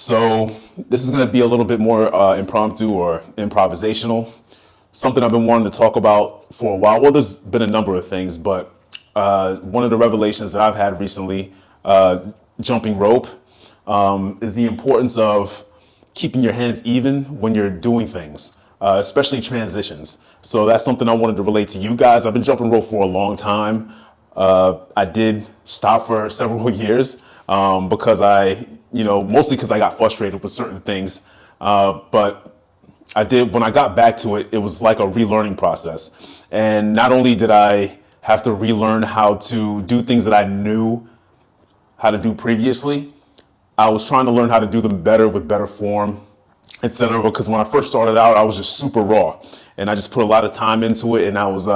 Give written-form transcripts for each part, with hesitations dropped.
So this is going to be a little bit more impromptu or improvisational. Something I've been wanting to talk about for a while. Well, there's been a number of things, but one of the revelations that I've had recently, jumping rope, is the importance of keeping your hands even when you're doing things, especially transitions. So that's something I wanted to relate to you guys. I've been jumping rope for a long time. I did stop for several years because mostly because I got frustrated with certain things. But I did, when I got back to it, it was like a relearning process. And not only did I have to relearn how to do things that I knew how to do previously, I was trying to learn how to do them better with better form, etc. Because when I first started out, I was just super raw and I just put a lot of time into it and I was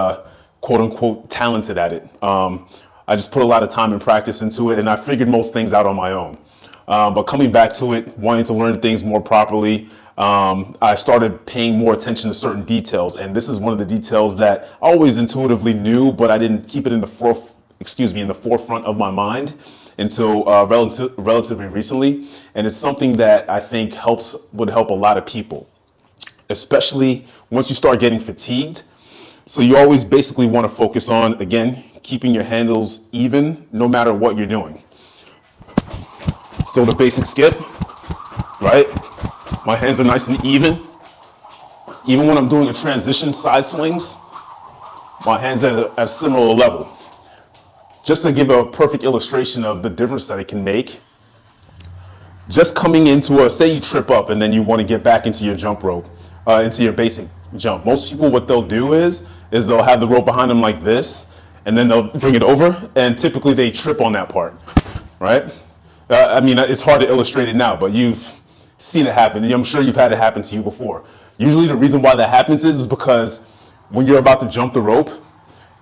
quote unquote talented at it. I just put a lot of time and practice into it and I figured most things out on my own. But coming back to it, wanting to learn things more properly, I started paying more attention to certain details. And this is one of the details that I always intuitively knew, but I didn't keep it in the forefront of my mind until relatively recently. And it's something that I think would help a lot of people, especially once you start getting fatigued. So you always basically want to focus on, again, keeping your handles even no matter what you're doing. So the basic skip, right? My hands are nice and even. Even when I'm doing a transition side swings, my hands are at a similar level. Just to give a perfect illustration of the difference that it can make, just coming into say you trip up and then you want to get back into your jump rope, into your basic jump. Most people, what they'll do is they'll have the rope behind them like this, and then they'll bring it over, and typically they trip on that part, right? It's hard to illustrate it now, but you've seen it happen. I'm sure you've had it happen to you before. Usually the reason why that happens is because when you're about to jump the rope,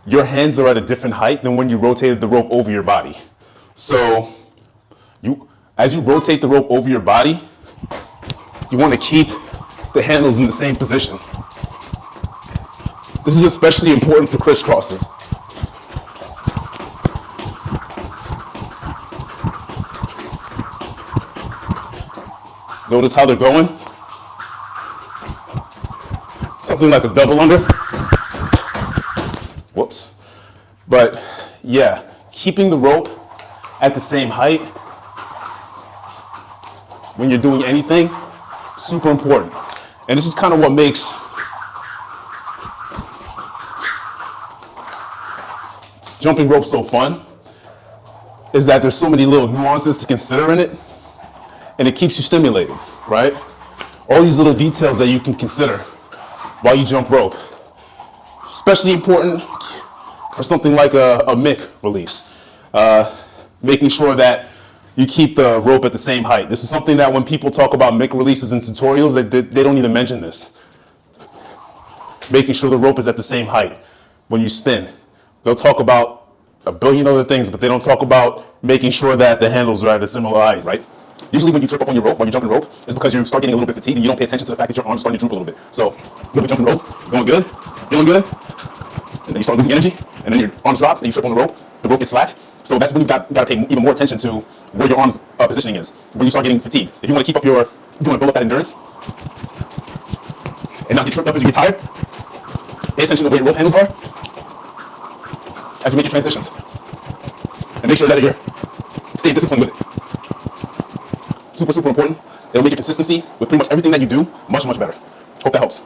your hands are at a different height than when you rotated the rope over your body. So as you rotate the rope over your body, you want to keep the handles in the same position. This is especially important for crisscrosses. Notice how they're going? Something like a double under. Whoops. But yeah, keeping the rope at the same height when you're doing anything, super important. And this is kind of what makes jumping rope so fun, is that there's so many little nuances to consider in it. And it keeps you stimulated, right? All these little details that you can consider while you jump rope. Especially important for something like a Mick release. Making sure that you keep the rope at the same height. This is something that when people talk about Mick releases in tutorials, they don't even mention this. Making sure the rope is at the same height when you spin. They'll talk about a billion other things, but they don't talk about making sure that the handles are at a similar height, right? Usually when you trip up on your rope, when you're jumping rope, it's because you start getting a little bit fatigued and you don't pay attention to the fact that your arms are starting to droop a little bit. So, a little bit jumping rope, going good, feeling good, and then you start losing energy, and then your arms drop, and you trip on the rope gets slack. So that's when you got to pay even more attention to where your arms positioning is, when you start getting fatigued. If you want to keep up you want to build up that endurance, and not get tripped up as you get tired, pay attention to where your rope handles are, as you make your transitions. And make sure that you're staying disciplined with it. Super, super important. It'll make your consistency with pretty much everything that you do much, much better. Hope that helps.